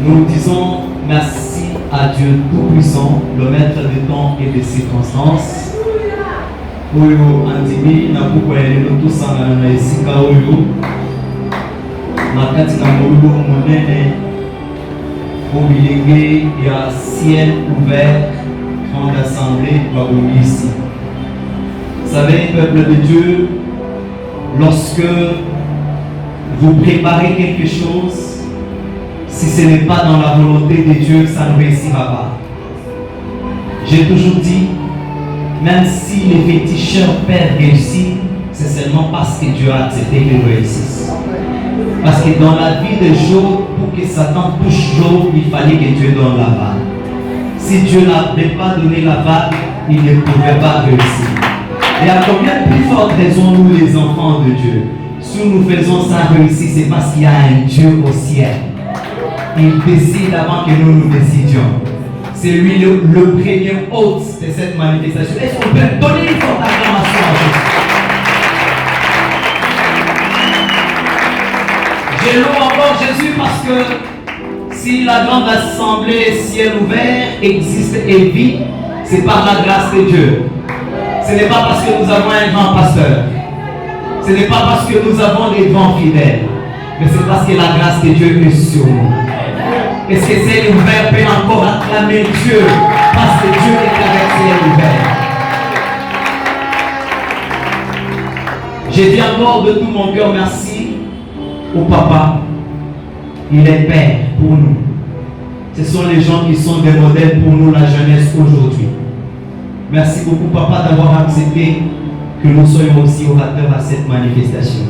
Nous disons merci à Dieu Tout-Puissant, le maître des temps et des circonstances. Oyo andimi na buku elelo tosanga na esika oyo makati na molulu monene obilenge ya ciel ouvert, grande assemblée babongisi. Vous savez, peuple de Dieu, lorsque vous préparez quelque chose, si ce n'est pas dans la volonté de Dieu, ça ne réussira pas. J'ai toujours dit, même si les féticheurs perdent réussir, c'est seulement parce que Dieu a accepté qu'ils réussissent. Parce que dans la vie de Job, pour que Satan touche Job, il fallait que Dieu donne la vague. Si Dieu n'avait pas donné la vague, il ne pouvait pas réussir. Et à combien plus forte raison nous les enfants de Dieu, si nous faisons ça réussir, c'est parce qu'il y a un Dieu au ciel. Il décide avant que nous décidions. C'est lui le premier hôte de cette manifestation. Est-ce qu'on peut donner une forte acclamation à Jésus? Je loue encore Jésus parce que si la grande assemblée ciel ouvert existe et vit, c'est par la grâce de Dieu. Ce n'est pas parce que nous avons un grand pasteur. Ce n'est pas parce que nous avons des grands fidèles. Mais c'est parce que la grâce de Dieu est sur nous. Est-ce que ciel ouvert peut encore acclamer Dieu parce que Dieu est avec ciel ouvert? J'ai dit encore de tout mon cœur merci au papa. Il est père pour nous. Ce sont les gens qui sont des modèles pour nous, la jeunesse aujourd'hui. Merci beaucoup papa d'avoir accepté que nous soyons aussi orateurs à cette manifestation.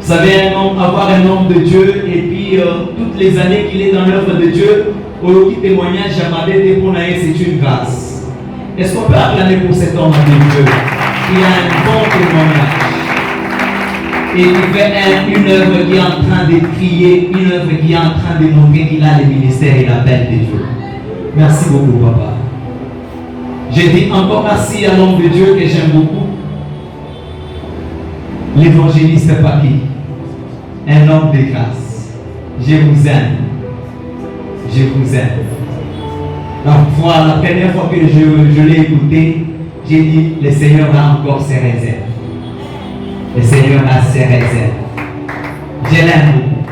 Vous savez, avoir un homme de Dieu et puis toutes les années qu'il est dans l'œuvre de Dieu, au témoignage à Mabé pour Naé, c'est une grâce. Est-ce qu'on peut acclamer pour cet homme de Dieu qui a un bon témoignage et qui fait une œuvre qui est en train de crier, une œuvre qui est en train de montrer qu'il a le ministère et l'appel de Dieu. Merci beaucoup, papa. J'ai dit encore merci à l'homme de Dieu que j'aime beaucoup, l'évangéliste Paki, un homme de grâce. Je vous aime. Je vous aime. La première fois que je l'ai écouté, j'ai dit, le Seigneur a encore ses réserves. Le Seigneur a ses réserves. Je l'aime beaucoup.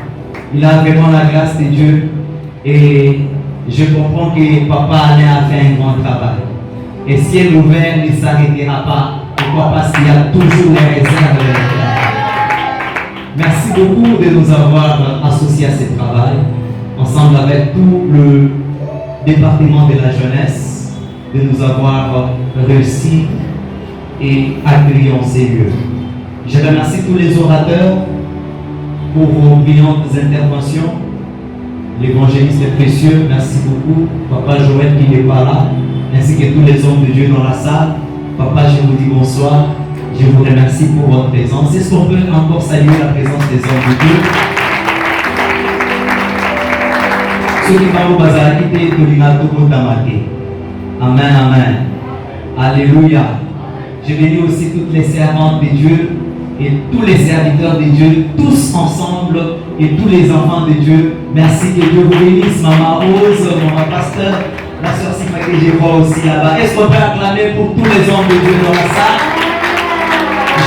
Il a vraiment la grâce de Dieu et je comprends que Papa Alain a fait un grand travail. Et ciel ouvert ne s'arrêtera pas. Pourquoi? Parce qu'il y a toujours les réserves de l'État. Merci beaucoup de nous avoir associés à ce travail, ensemble avec tout le département de la jeunesse, de nous avoir réussi et accueillis en ces lieux. Je remercie tous les orateurs pour vos brillantes interventions. L'évangéliste est précieux, merci beaucoup. Papa Joël qui n'est pas là, ainsi que tous les hommes de Dieu dans la salle. Papa, je vous dis bonsoir. Je vous remercie pour votre présence. Est-ce qu'on peut encore saluer la présence des hommes de Dieu? Ceux qui parlent au bazar, quittez Tolinato Kotamake. Amen, amen. Alléluia. Je bénis aussi toutes les servantes de Dieu et tous les serviteurs de Dieu, tous ensemble et tous les enfants de Dieu. Merci, que Dieu vous bénisse. Maman Rose, maman pasteur, la sœur Sima que je vois aussi là-bas. Est-ce qu'on peut acclamer pour tous les hommes de Dieu dans la salle?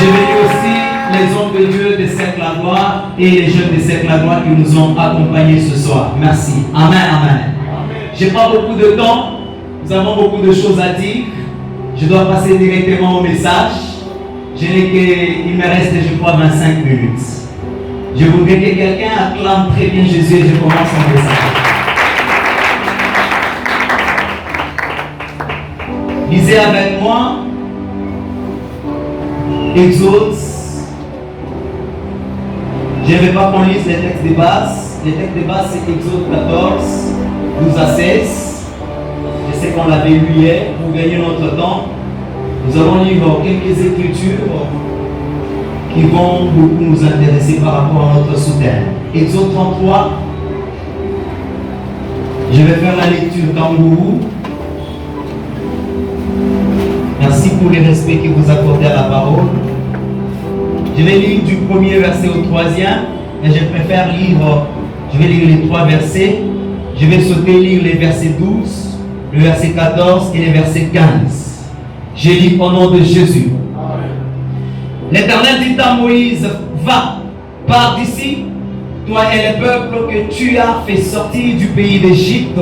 Je bénis aussi les hommes de Dieu de Cercle la Gloire et les jeunes de Cercle la Gloire qui nous ont accompagnés ce soir. Merci. Amen, amen. Je n'ai pas beaucoup de temps. Nous avons beaucoup de choses à dire. Je dois passer directement au message. Il me reste, je crois, 25 minutes. Je voudrais que quelqu'un acclame très bien Jésus et je commence mon message. Lisez avec moi Exode. Je ne vais pas qu'on lise les textes de base. Les textes de base, c'est Exode 14, 12 à 16. Je sais qu'on l'avait lu hier pour gagner notre temps. Nous allons lire quelques écritures qui vont beaucoup nous intéresser par rapport à notre soutien. Exode 33. Je vais faire la lecture kangourou. Merci pour le respect que vous accordez à la parole. Je vais lire du premier verset au troisième, mais je préfère lire, je vais lire les 3 versets. Je vais sauter lire les versets 12, le verset 14 et le verset 15. Je lis au nom de Jésus. L'Éternel dit à Moïse, va, pars d'ici, toi et le peuple que tu as fait sortir du pays d'Égypte,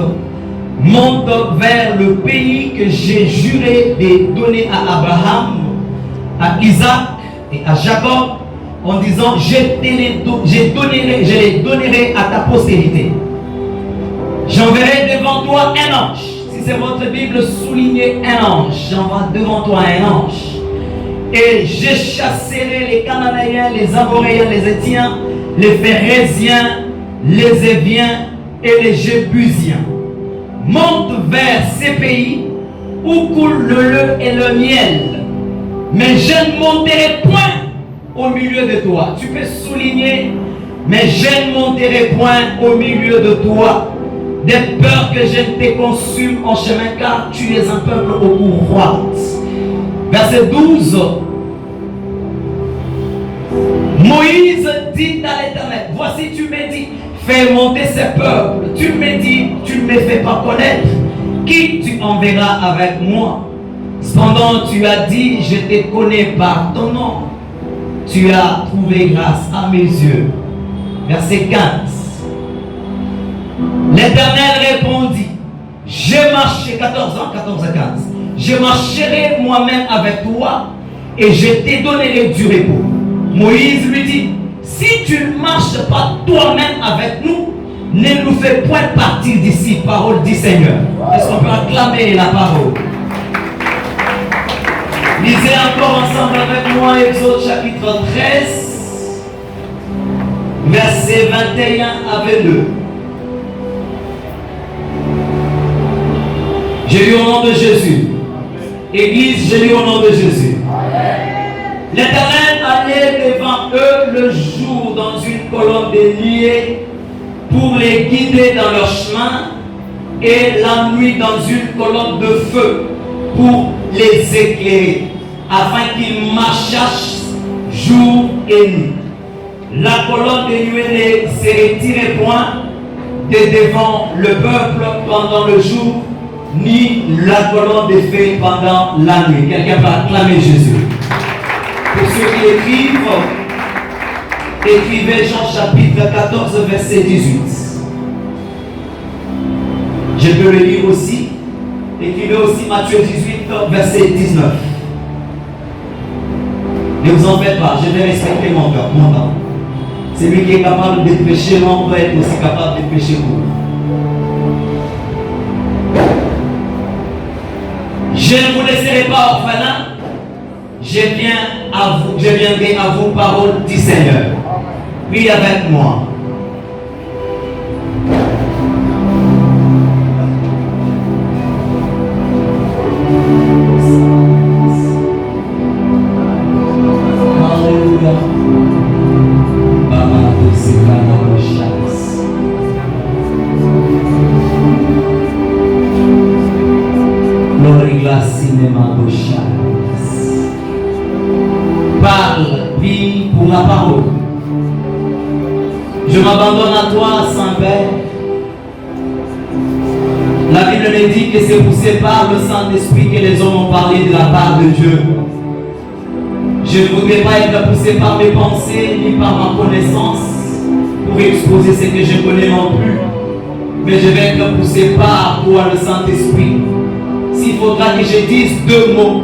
monte vers le pays que j'ai juré de donner à Abraham, à Isaac et à Jacob, en disant, je les donnerai à ta postérité. J'enverrai devant toi un ange. Si c'est votre Bible, soulignez un ange. J'envoie devant toi un ange. Et je chasserai les Cananéens, les Amoréens, les Étiens, les Phérésiens, les Éviens et les Jébusiens. Monte vers ces pays où coule le lait et le miel. Mais je ne monterai point au milieu de toi. Tu peux souligner, mais je ne monterai point au milieu de toi. De peur que je ne te consume en chemin, car tu es un peuple au cou droit. Verset 12. Moïse dit à l'Éternel, voici tu me dis, fais monter ce peuple. Tu me dis, tu ne me fais pas connaître. Qui tu enverras avec moi? Cependant tu as dit, je te connais par ton nom. Tu as trouvé grâce à mes yeux. Verset 15. L'Éternel répondit, je marcherai, 14 à 15. Je marcherai moi-même avec toi et je te donnerai du repos. Moïse lui dit, si tu ne marches pas toi-même avec nous, ne nous fais point partir d'ici, parole du Seigneur. Est-ce qu'on peut acclamer la parole? Lisez encore ensemble avec moi Exode chapitre 13, versets 21 à 22. Je lis au nom de Jésus. Église, je lis au nom de Jésus. L'Éternel allait devant eux le jour dans une colonne de nuée pour les guider dans leur chemin, et la nuit dans une colonne de feu pour les éclairer, afin qu'ils marchassent jour et nuit. La colonne de nuée ne se retirait point de devant le peuple pendant le jour, ni la colonne de feu pendant la nuit. Quelqu'un va acclamer Jésus. Pour ceux qui écrivent, écrivez Jean chapitre 14, verset 18. Je peux le lire aussi. Écrivez aussi Matthieu 18, verset 19. Ne vous en faites pas, je vais respecter mon temps. Celui qui est capable de pécher l'homme doit être aussi capable de pécher vous. Je ne vous laisserai pas orphelin. Je viendrai à vous, parole du Seigneur. Puis avec moi. Alléluia. Parle, prie pour la parole. Je m'abandonne à toi, Saint-Père. La Bible me dit que c'est poussé par le Saint-Esprit que les hommes ont parlé de la part de Dieu. Je ne voudrais pas être poussé par mes pensées ni par ma connaissance pour exposer ce que je connais non plus. Mais je vais être poussé par toi, le Saint-Esprit. S'il faudra que je dise 2 mots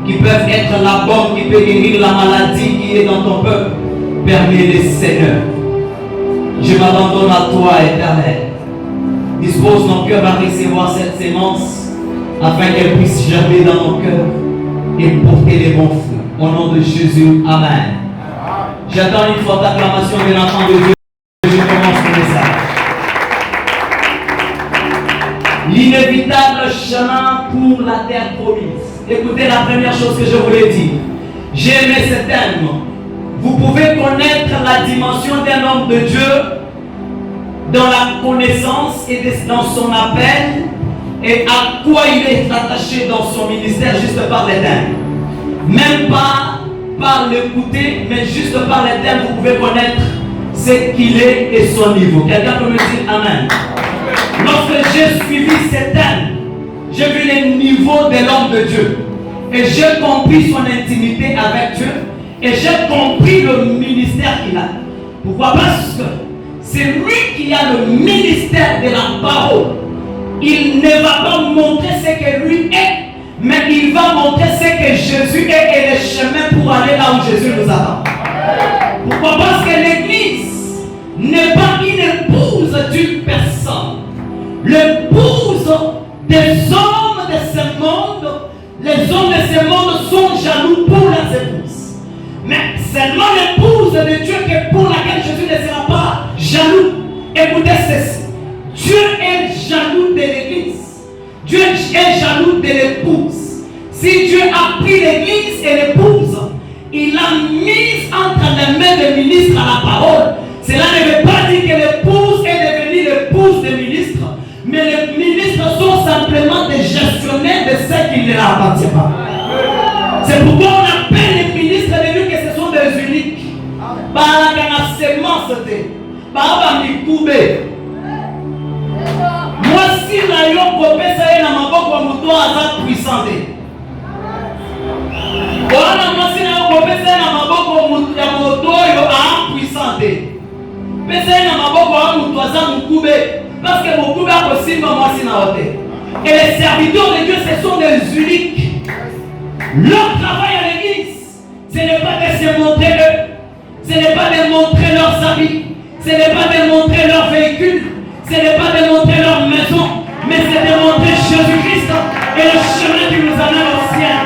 qui peuvent être la bombe qui peut guérir la maladie qui est dans ton peuple, permets-le, Seigneur. Je m'abandonne à toi, Éternel. Dispose nos cœurs à recevoir cette sémence afin qu'elle puisse germer dans nos cœurs et porter les bons fruits. Au nom de Jésus, Amen. J'attends une forte acclamation de l'enfant de Dieu. Je commence le message. L'inévitable chemin pour la terre promise. Écoutez la première chose que je voulais dire. J'ai aimé ce thème. Vous pouvez connaître la dimension d'un homme de Dieu dans la connaissance et dans son appel et à quoi il est attaché dans son ministère juste par les thèmes. Même pas par l'écouter, mais juste par les thèmes, vous pouvez connaître ce qu'il est et son niveau. Quelqu'un peut me dire Amen. Lorsque j'ai suivi ces thèmes, j'ai vu les niveaux de l'homme de Dieu. Et j'ai compris son intimité avec Dieu. Et j'ai compris le ministère qu'il a. Pourquoi? Parce que c'est lui qui a le ministère de la parole. Il ne va pas montrer ce que lui est, mais il va montrer ce que Jésus est et le chemin pour aller là où Jésus nous attend. Pourquoi? Parce que l'Église n'est pas une épouse d'une personne. L'épouse des hommes de ce monde, les hommes de ce monde sont jaloux pour leurs épouses. Mais seulement l'épouse de Dieu pour laquelle Jésus ne sera pas jaloux. Écoutez ceci. Dieu est jaloux de l'Église. Dieu est jaloux de l'épouse. Si Dieu a pris l'Église et l'épouse, il l'a mise entre les mains des ministres à la parole. Cela ne veut pas dire que l'épouse est devenue l'épouse des ministres, mais les ministres sont simplement des gestionnaires de ce qui ne leur appartient pas. C'est pourquoi on appelle les ministres de Dieu que ce sont des uniques. Par la sémence, par moi si la yoko pesa ye na maboko wa muto aza puissante. Wana moi si na yoko pesa ye na maboko ya muto yo a puissante. Pesa ye na maboko wa muto aza mukube parce que mukube akosimba moi si na ote. Et les serviteurs de Dieu ce sont des uniques. Leur travail à l'église, ce n'est pas de se montrer eux, ce n'est pas de montrer leurs habits, ce n'est pas de montrer leurs véhicules, ce n'est pas de montrer leur maison, mais c'est de montrer Jésus-Christ et le chemin qui nous amène au ciel.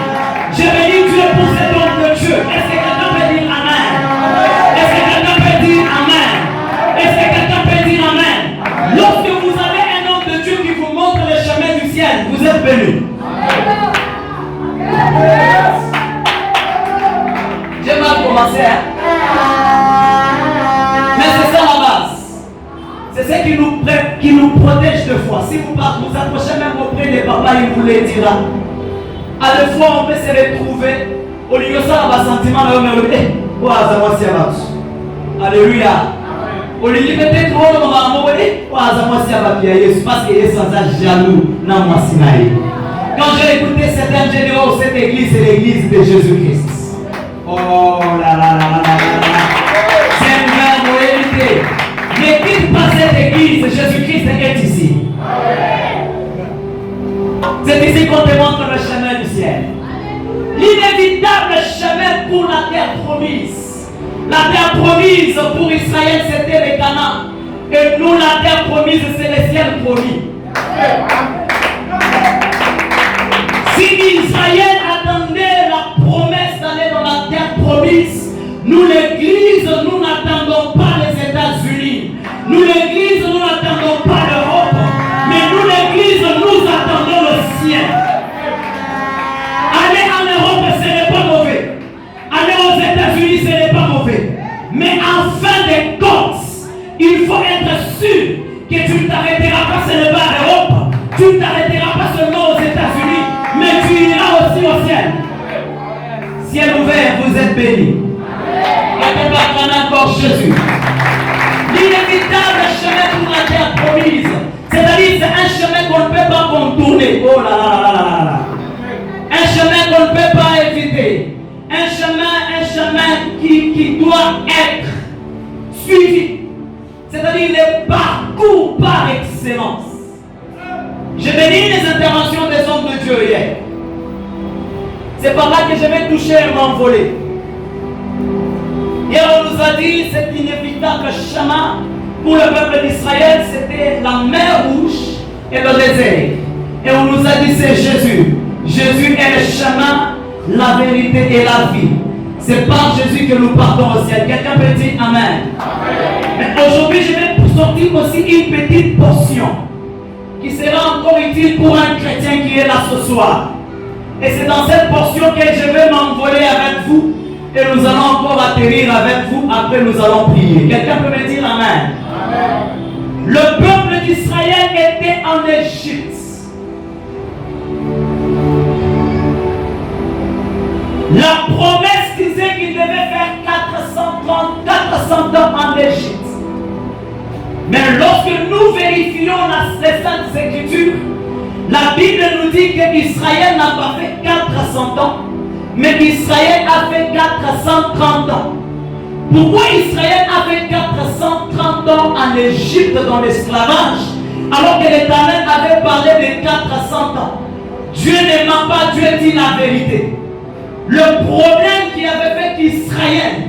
Je bénis Dieu pour cet homme de Dieu. Est-ce que quelqu'un peut dire Amen? Est-ce que quelqu'un peut dire Amen? Est-ce que quelqu'un peut dire Amen? Lorsque vous avez un homme de Dieu qui vous montre le chemin du ciel, vous êtes bénis. J'ai mal commencé, hein? Mais c'est ça la base. C'est ce qui nous protège de foi. Si vous approchez même auprès des papas, il vous le dira. À la fois, on peut se retrouver au lieu de ça, on va sentiment là, on va alléluia. Au lieu de peut-être on va parce qu'il est sans âge jaloux. Non, moi, quand j'ai écouté certains généraux, cette église, c'est l'église de Jésus-Christ. Oh là là là là là là. C'est une grande réalité. Ne quitte pas cette église, Jésus-Christ est ici. C'est ici qu'on te montre le chemin du ciel. L'inévitable chemin pour la terre promise. La terre promise pour Israël, c'était le Canaan. Et nous, la terre promise, c'est le ciel promis. Si Israël attendait la promesse d'aller dans la terre promise, nous l'église, nous n'attendons pas les États-Unis. Nous l'église, nous n'attendons pas l'Europe. Mais nous l'église, nous attendons le ciel. Aller en Europe, ce n'est pas mauvais. Aller aux États-Unis, ce n'est pas mauvais. Mais en fin de compte, il faut être sûr que tu ne t'arrêteras pas seulement à l'Europe. Tu ne t'arrêteras pas seulement aux États-Unis, mais tu iras aussi au ciel. Ciel ouvert, vous êtes bénis. Et on va prendre encore Jésus. L'inévitable chemin pour la terre promise. C'est-à-dire c'est un chemin qu'on ne peut pas contourner. Oh là là là là là là. Un chemin qu'on ne peut pas éviter. Un chemin qui doit être suivi. C'est-à-dire le parcours par excellence. Je bénis les interventions des hommes de de Dieu hier. C'est par là que je vais toucher et m'envoler. Hier, on nous a dit cet inévitable chemin pour le peuple d'Israël, c'était la mer Rouge et le désert. Et on nous a dit c'est Jésus. Jésus est le chemin, la vérité et la vie. C'est par Jésus que nous partons au ciel. Quelqu'un peut dire Amen. Mais aujourd'hui, je vais sortir aussi une petite portion qui sera encore utile pour un chrétien qui est là ce soir. Et c'est dans cette portion que je vais m'envoler avec vous. Et nous allons encore atterrir avec vous. Après, nous allons prier. Quelqu'un peut me dire Amen. Amen. Le peuple d'Israël était en Égypte. La promesse disait qu'il devait faire 400 ans en Égypte. Mais lorsque nous vérifions les Saintes Écritures, la Bible nous dit qu'Israël n'a pas fait 400 ans, mais qu'Israël a fait 430 ans. Pourquoi Israël a fait 430 ans en Égypte dans l'esclavage, alors que l'Éternel avait parlé de 400 ans? Dieu ne ment pas, Dieu dit la vérité. Le problème qui avait fait qu'Israël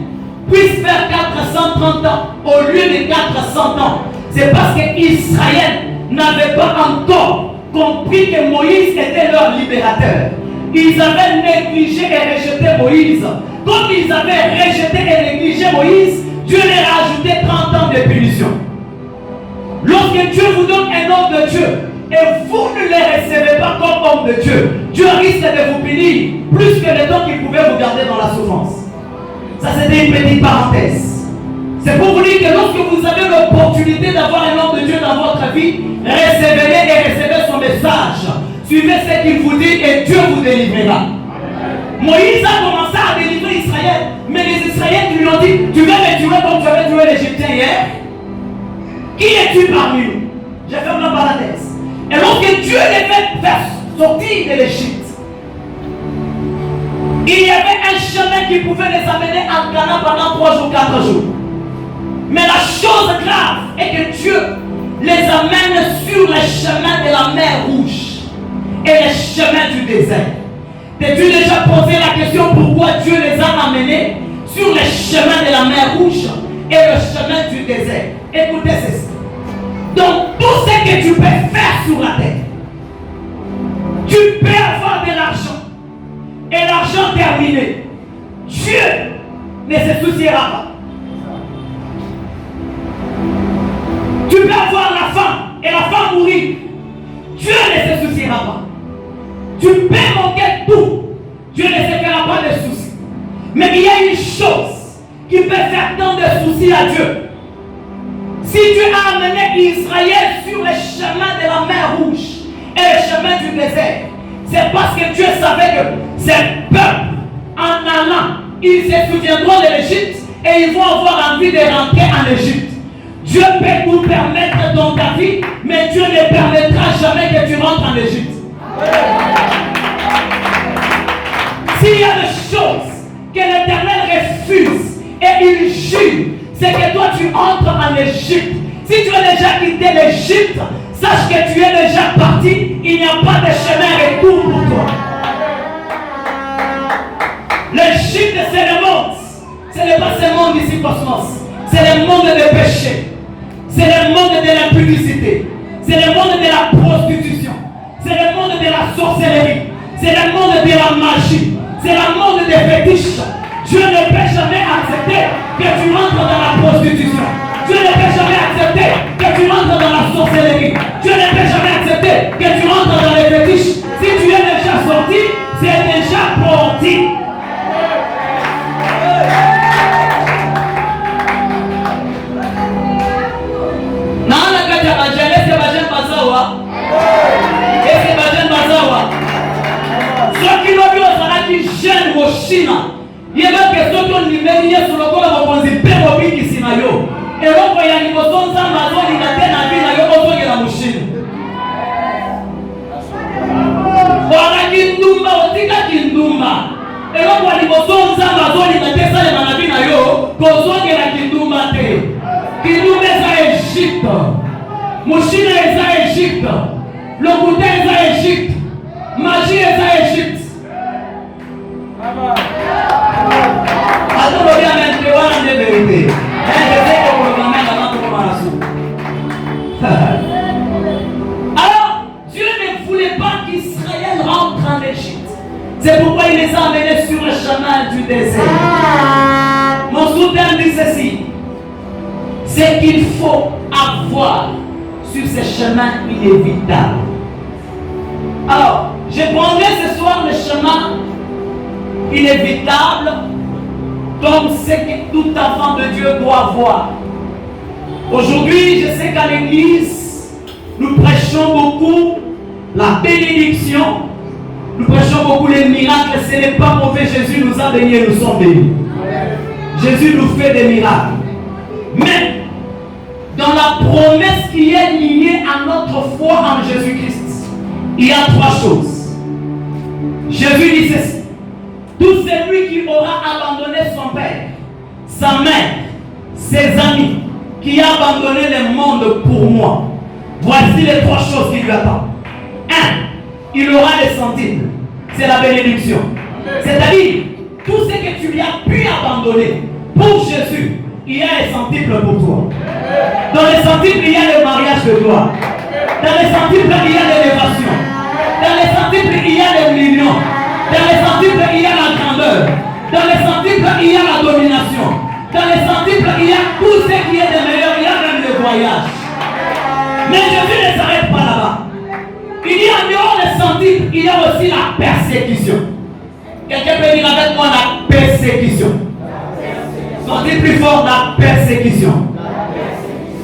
puisse faire 430 ans au lieu de 400 ans, c'est parce qu'Israël n'avait pas encore compris que Moïse était leur libérateur. Ils avaient négligé et rejeté Moïse. Comme ils avaient rejeté et négligé Moïse, Dieu leur a ajouté 30 ans de punition. Lorsque Dieu vous donne un homme de Dieu, et vous ne les recevez pas comme homme de Dieu, Dieu risque de vous punir plus que le temps qu'il pouvait vous garder dans la souffrance. Ça, c'était une petite parenthèse. C'est pour vous dire que lorsque vous avez l'opportunité d'avoir un homme de Dieu dans votre vie, recevez-le et recevez son message. Suivez ce qu'il vous dit et Dieu vous délivrera. Moïse a commencé à délivrer Israël, mais les Israéliens lui ont dit, tu veux me tuer comme tu avais tué l'Égyptien hier? Qui es-tu parmi nous? J'ai fait une parenthèse. Et lorsque Dieu les fait faire sortir de l'Égypte, il y avait un chemin qui pouvait les amener en Canaan pendant 3 jours, 4 jours. Mais la chose grave est que Dieu les amène sur le chemin de la mer Rouge et le chemin du désert. T'as-tu déjà posé la question pourquoi Dieu les a amenés sur le chemin de la mer Rouge et le chemin du désert? Écoutez ceci. Donc tout ce que tu peux faire sur la terre, tu peux avoir de l'argent et l'argent terminé, Dieu ne se souciera pas. Tu peux avoir la femme et la femme mourir, Dieu ne se souciera pas. Tu peux manquer tout, Dieu ne se fera pas de soucis. Mais il y a une chose qui peut faire tant de soucis à Dieu. Si Dieu a amené Israël sur le chemin de la mer Rouge et le chemin du désert, c'est parce que Dieu savait que ces peuples, en allant, ils se souviendront de l'Égypte et ils vont avoir envie de rentrer en Égypte. Dieu peut tout permettre dans ta vie, mais Dieu ne permettra jamais que tu rentres en Égypte. S'il y a des choses que l'Éternel refuse et il jure, c'est que toi tu entres en Égypte. Si tu as déjà quitté l'Égypte, sache que tu es déjà parti. Il n'y a pas de chemin retour pour toi. L'Égypte, c'est le monde. Ce n'est pas ce monde ici cosmos. C'est le monde des péchés. C'est le monde de l'impudicité. C'est le monde de la prostitution. C'est le monde de la sorcellerie. C'est le monde de la magie. C'est le monde des fétiches. Dieu ne peut jamais accepter que tu rentres dans la prostitution. Dieu ne peut jamais accepter que tu rentres dans la sorcellerie. Dieu ne peut jamais accepter que tu rentres dans les fétiches. Si tu es déjà sorti, c'est déjà parti. Jeune au China, il y a une question qu'on lui met sur le corps de mon père au pays qui s'y n'a yo. Et l'autre, il y a une question sans maison, il a tenu à vie, il a eu autre que la machine. Voilà qui ndumba, on dit qu'il ndumba. Et l'autre, il y a une question sans maison, il a tenu à vie, il a eu autre que la kindumba. Kindumba est Égypte. Machine est Égypte. Le côté est Égypte. Magie est à Égypte. Attends, bien, mais tu vois la vérité. Je sais que vous le ramène avant de commencer. Alors, Dieu ne voulait pas qu'Israël rentre en Égypte. C'est pourquoi il les a amenés sur le chemin du désert. Mon soutien dit ceci. C'est qu'il faut avoir sur ce chemin inévitable. Alors, je prendrai ce soir le chemin inévitable comme ce que tout enfant de Dieu doit avoir. Aujourd'hui, je sais qu'à l'église, nous prêchons beaucoup la bénédiction, nous prêchons beaucoup les miracles. Ce n'est pas mauvais, Jésus nous a bénis et nous sommes bénis. Jésus nous fait des miracles. Mais, dans la promesse qui est liée à notre foi en Jésus-Christ, il y a trois choses. Jésus dit ceci. Tout celui qui aura abandonné son père, sa mère, ses amis, qui a abandonné le monde pour moi, voici les trois choses qui lui attendent. 1. Il aura les centimes. C'est la bénédiction. C'est-à-dire, tout ce que tu lui as pu abandonner pour Jésus, il y a les centiples pour toi. Dans les centiples, il y a le mariage de toi. Dans les centiples, il y a l'élévation. Dans les centiples, il y a l'union. Dans les centiples, il y a la grandeur. Dans les centiples, il y a la domination. Dans les centiples, il y a tout ce qui est de meilleur. Il y a même le voyage. Mais Jésus ne s'arrête pas là-bas. Il dit en dehors des centiples, il y a aussi la persécution. Quelqu'un peut dire avec moi la persécution. Sentez plus fort la persécution.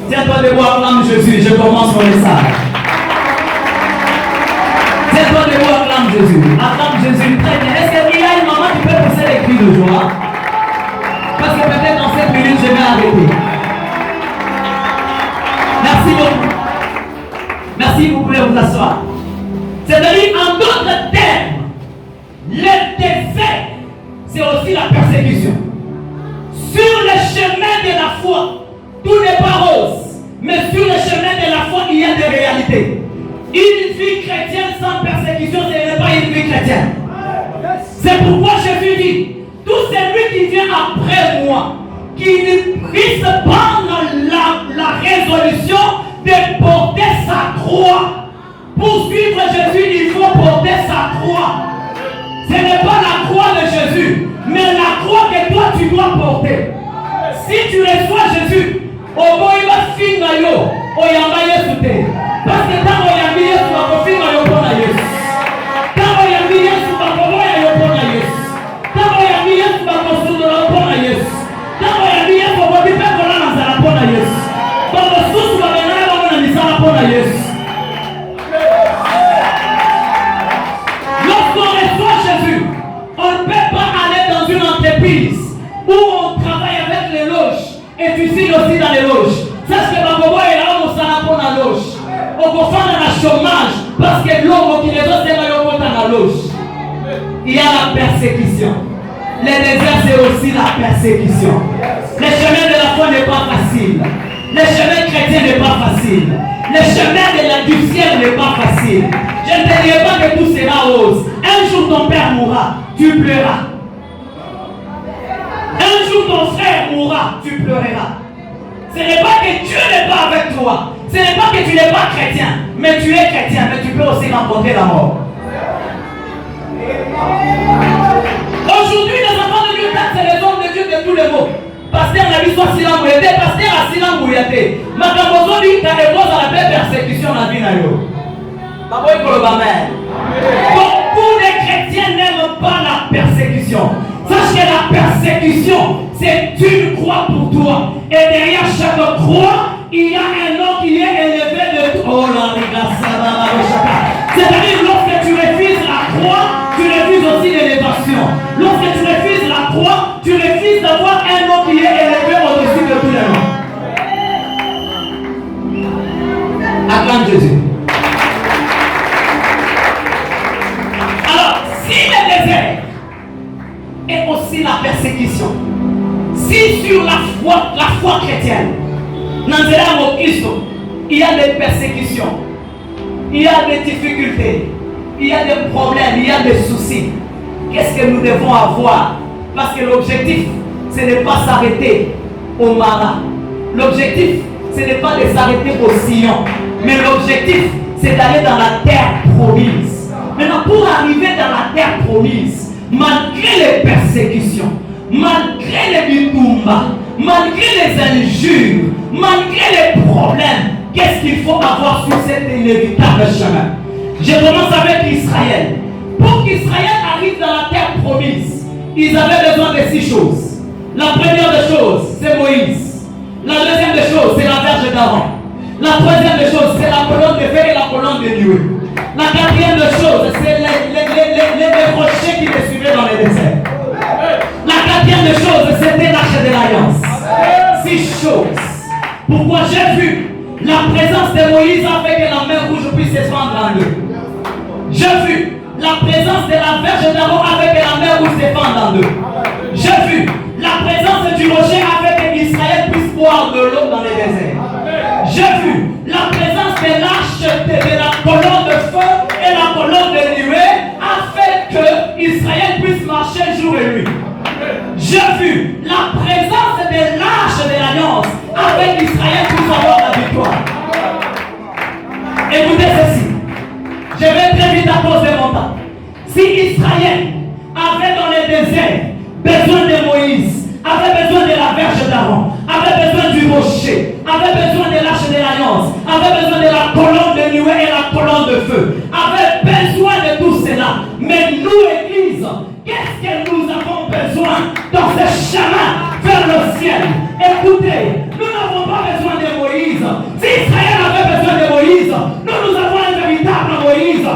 Tiens-toi debout, acclame Jésus. Je commence mon message. Tiens-toi debout, acclame Jésus. Acclame Jésus. Très bien. Est-ce qu'il y a une maman qui peut pousser les cris de joie? Parce que peut-être dans cette minute, je vais arrêter. Merci beaucoup. Merci, vous pouvez vous asseoir. C'est-à-dire, en d'autres termes, le désert, c'est aussi la persécution. Sur le chemin de la foi, tout n'est pas rose. Mais sur le chemin de la foi, il y a des réalités. Une vie chrétienne sans persécution, ce n'est pas une vie chrétienne. C'est pourquoi Jésus dit, tout celui qui vient après moi, qui ne puisse prendre la résolution de porter sa croix. Pour suivre Jésus, il faut porter sa croix. Ce n'est pas la croix de Jésus, mais la croix que toi tu dois porter. Si tu reçois Jésus, au moins il va finir yo, au yamba Yesu te. Parce que quand on yambi Yesu, on va finir yo pour la Yesu. Quand on yambi Yesu, on va finir yo pour la Yesu. Quand on yambi Yesu, on va finir yo pour la Yesu. Quand on yambi Yesu, on va finir yo pour la Yesu. Quand on sous va venir yo pour la Yesu. Lorsqu'on reçoit Jésus, on ne peut pas aller dans une entreprise où on travaille avec les loges et tu signes aussi dans les loges. Sache que Babobo est là où on s'en pour la loge. On peut faire le chômage parce que l'homme qui les autres c'est dans la loge. Il y a la persécution. Le désert c'est aussi la persécution. Le chemin de la foi n'est pas facile. Le chemin chrétien n'est pas facile. Le chemin du ciel n'est pas facile. Je ne te dirai pas que tout sera rose. Un jour ton père mourra, tu pleuras. Un jour ton frère mourra, tu pleureras. Ce n'est pas que Dieu n'est pas avec toi. Ce n'est pas que tu n'es pas chrétien. Mais tu es chrétien, mais tu peux aussi rencontrer la mort. Aujourd'hui, les enfants de Dieu, c'est les hommes de Dieu de tous les mots. Pasteur n'a vu soit silence mouillé, pasteur a silence mouillé. Ma camozo dit qu'elle est à la paix persécution dans la vie. Beaucoup de chrétiens n'aiment pas la persécution. Sache que la persécution, c'est une croix pour toi. Et derrière chaque croix, il y a un homme qui est élevé de oh là, c'est-à-dire lorsque tu refuses la croix, tu refuses aussi l'élévation. Lorsque tu refuses la croix, tu refuses d'avoir un homme qui est élevé au-dessus de tous les hommes. Acclame Jésus. Alors, si le désert est aussi la persécution, si sur la foi chrétienne, il y a des persécutions, il y a des difficultés, il y a des problèmes, il y a des soucis, qu'est-ce que nous devons avoir? Parce que l'objectif, ce n'est pas s'arrêter au Mara. L'objectif, ce n'est pas de s'arrêter au Sion. Mais l'objectif, c'est d'aller dans la terre promise. Maintenant, pour arriver dans la terre promise, malgré les persécutions, malgré les bitoumba, malgré les injures, malgré les problèmes, qu'est-ce qu'il faut avoir sur cet inévitable chemin? Je commence avec Israël. Pour qu'Israël arrive dans la terre promise, ils avaient besoin de 6 choses. La première des choses, c'est Moïse. La deuxième des choses, c'est la verge d'Aaron. La troisième des choses, c'est la colonne de feu et la colonne de nuée. La quatrième des choses, c'est les rochers qui les suivaient dans les déserts. La quatrième des choses, c'était l'arche de l'alliance. 6 choses. Pourquoi j'ai vu la présence de Moïse a fait que la mer rouge puisse se fendre en deux. J'ai vu la présence de la verge d'Aaron a fait que la mer rouge se fende en deux. J'ai vu la présence du rocher a fait que Israël puisse boire de l'eau dans les déserts. J'ai vu la présence de l'arche de la colonne de feu et la colonne de nuée a fait que Israël puisse marcher jour et nuit. J'ai vu la présence de l'arche de l'alliance avec Israël puisse avoir la victoire. Écoutez ceci. Je vais très vite à cause de mon temps. Si Israël avait dans les déserts besoin de Moïse, avait besoin de la verge d'Aaron, avait besoin du rocher, avait besoin de l'arche de l'alliance, avait besoin de la colonne de nuée et la colonne de feu, avait besoin de tout cela. Mais nous, Église, qu'est-ce que nous avons besoin dans ce chemin vers le ciel? Écoutez, nous n'avons pas besoin de Moïse. Si Israël avait besoin de Moïse, nous avons un véritable Moïse.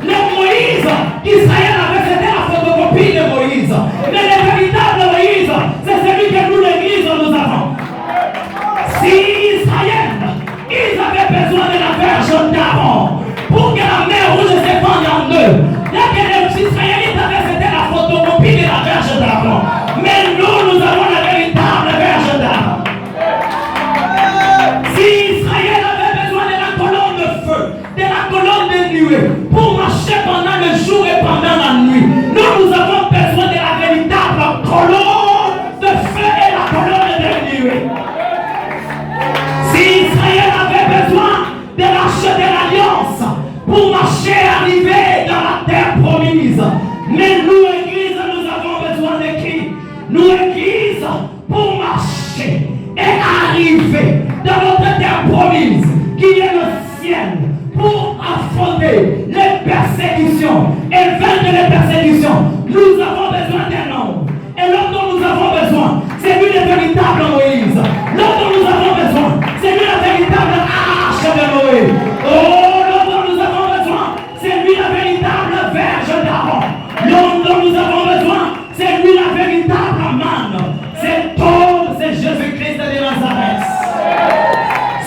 Le Moïse qu'Israël avait, c'était la photocopie de Moïse. Mais le véritable Moïse, c'est celui que nous, l'Église, nous avons. Si Israël, ils avaient besoin de la verge d'Aaron pour que la mer rouge se fende en deux. Là que les Israélites avaient, c'était la photocopie de la verge d'Aaron. Mais nous avons la véritable verge d'Aaron. Si Israël avait besoin de la colonne de feu, de la colonne de nuée, pour marcher pendant le jour et pendant la nuit, nous avons besoin de la véritable colonne de feu et la colonne de nuée. Si Israël avait besoin de l'arche de l'alliance pour marcher et arriver dans la terre promise, mais nous, Église, nous avons besoin de qui? Nous, Église, pour marcher et arriver dans notre terre promise, qui est le ciel, pour affronter les persécutions et vaincre les persécutions, nous avons besoin d'un homme. Et l'homme dont nous avons besoin, c'est lui le véritable Moïse. L'homme dont nous avons besoin, c'est lui la véritable arche de Noé. Oh, l'homme dont nous avons besoin, c'est lui la véritable verge d'Aaron. L'homme dont nous avons besoin, c'est lui la véritable manne. C'est tout, c'est Jésus-Christ de Nazareth.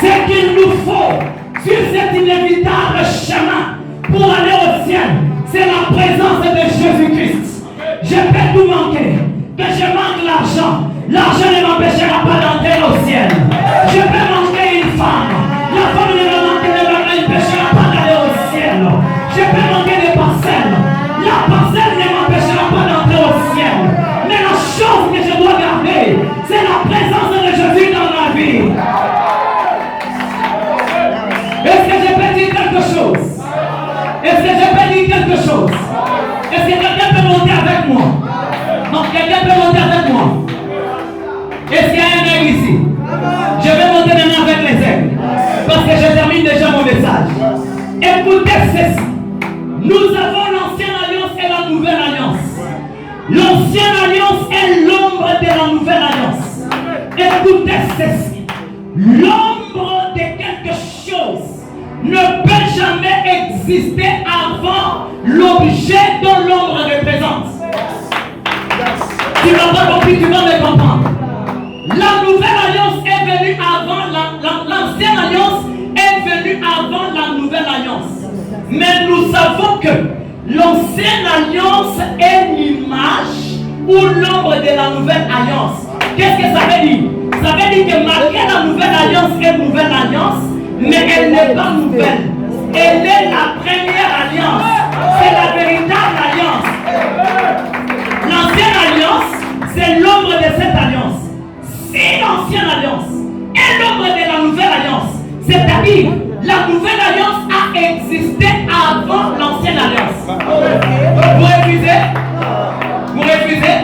C'est qu'il nous faut sur cet inévitable chemin pour aller au ciel, c'est la présence de Jésus-Christ. Je peux tout manquer, que je manque l'argent, l'argent ne m'empêchera pas d'entrer au ciel. Je peux manquer une femme, la femme ne m'empêchera pas d'aller au ciel. Je peux manquer des parcelles, la parcelle ne m'empêchera pas d'entrer au ciel. Mais la chose que je dois garder, c'est la présence de Jésus dans ma vie. Est-ce que je peux dire quelque chose? Est-ce que je peux dire quelque chose? Est-ce que quelqu'un peut monter avec moi? Non, quelqu'un peut monter avec moi. Est-ce qu'il y a un aigle ici? Je vais monter maintenant avec les aigles. Parce que je termine déjà mon message. Écoutez ceci. Nous avons l'ancienne alliance et la nouvelle alliance. L'ancienne alliance est l'ombre de la nouvelle alliance. Écoutez ceci. L'ombre de quelque chose ne peut jamais exister avant l'objet dont l'ombre représente. Tu n'as pas compris, tu vas me comprendre. La nouvelle alliance est venue avant, l'ancienne alliance est venue avant la nouvelle alliance. Mais nous savons que l'ancienne alliance est l'image ou l'ombre de la nouvelle alliance. Qu'est-ce que ça veut dire? Ça veut dire que malgré la nouvelle alliance est une nouvelle alliance, mais elle n'est pas nouvelle. Elle est la première alliance. C'est la véritable alliance. L'ancienne alliance, c'est l'ombre de cette alliance. C'est l'ancienne alliance. Et l'ombre de la nouvelle alliance. C'est-à-dire, la nouvelle alliance a existé avant l'ancienne alliance. Vous refusez? Vous refusez?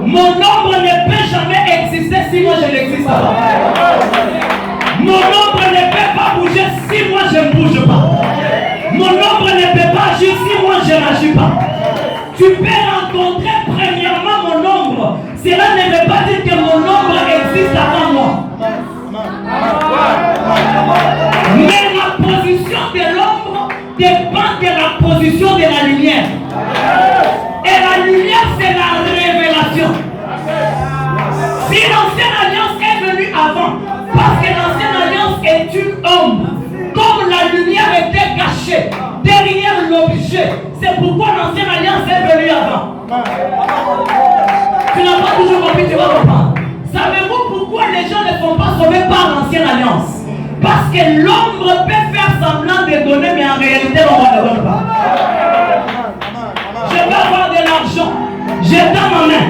Mon ombre ne peut jamais exister si moi je n'existe pas. Mon ombre ne peut pas bouger si moi je ne bouge pas. Mon ombre ne peut pas agir si moi je n'agis pas. Tu peux rencontrer premièrement mon ombre. Cela ne veut pas dire que mon ombre existe avant moi. Mais la position de l'ombre dépend de la position de la lumière. Et la lumière, c'est la révélation. Si l'ancienne alliance est venue avant, parce que l'ancienne alliance est une ombre, comme la lumière était cachée derrière l'objet, c'est pourquoi l'ancienne alliance est venue avant. Tu n'as pas toujours compris, tu vas comprendre. Savez-vous pourquoi les gens ne sont pas sauvés par l'ancienne alliance? Parce que l'ombre peut faire semblant de donner, mais en réalité, l'ombre ne donne pas. Je veux avoir de l'argent. J'ai dans ma main.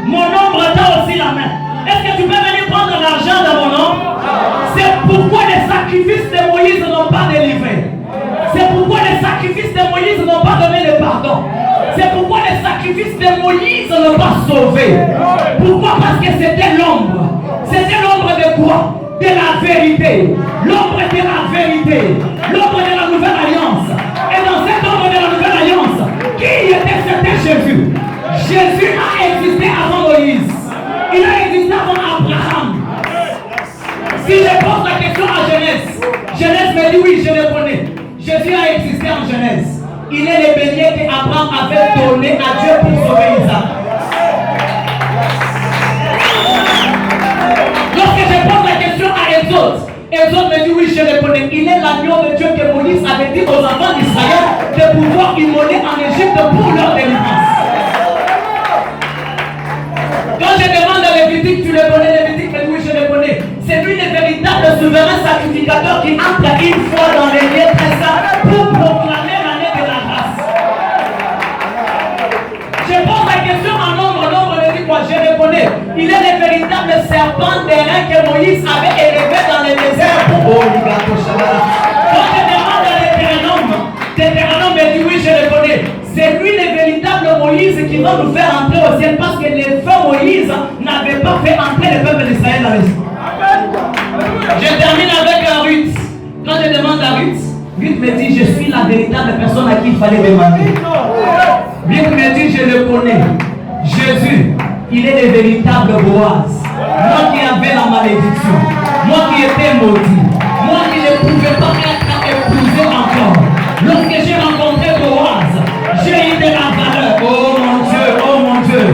Mon ombre t'a aussi la main. Est-ce que tu peux venir prendre l'argent dans mon ombre? C'est pourquoi les sacrifices de Moïse n'ont pas délivré. C'est pourquoi les sacrifices de Moïse n'ont pas donné le pardon. C'est pourquoi les sacrifices de Moïse n'ont pas sauvé. Pourquoi? Parce que c'était l'ombre. C'était l'ombre de quoi? De la vérité. L'ombre de la vérité. L'ombre de la nouvelle alliance. Et dans cette ombre de la nouvelle alliance, qui était? C'était Jésus. Jésus a existé avant Moïse. Il a existé avant Abraham. Si je pose la question à Genèse, Genèse me dit oui, je le connais. Jésus a existé en Genèse. Il est le bélier qu'Abraham avait donné à Dieu pour sauver Isaac. Lorsque je pose la question à Exode, Exode me dit oui, je le connais. Il est l'agneau de Dieu que Moïse avait dit aux enfants d'Israël de pouvoir immoler en Égypte pour leur délivrance. Quand je demande à Lévitique, tu le connais? Lévitique me dit oui, je le connais. C'est lui le véritable souverain sacrificateur qui entre une fois dans les lieux très saints pour proclamer l'année de la grâce. Je pose la question en nombre, l'ombre me dit quoi? Je le connais. Il est le véritable serpent d'airain que Moïse avait élevé dans le désert pour Quand je demande à Deutéronome me dit oui, je le connais. C'est lui le véritable Moïse qui va nous faire entrer au ciel parce que le feu Moïse n'avait pas fait entrer le peuple d'Israël dans le ciel. Je termine avec Ruth. Quand je demande à Ruth, Ruth me dit je suis la véritable personne à qui il fallait demander. Ruth me dit je le connais. Jésus, il est le véritable Boaz. Moi qui avais la malédiction, moi qui étais maudit, moi qui ne pouvais pas être épousé encore. Lorsque j'ai rencontré Boaz, j'ai eu de la valeur. Oh mon Dieu, oh mon Dieu.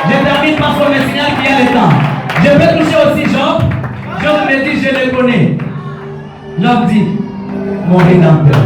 Je termine par son signal qui a le temps. Je peux toucher aussi Job. Job me dit je le connais. Job dit mon rédempteur.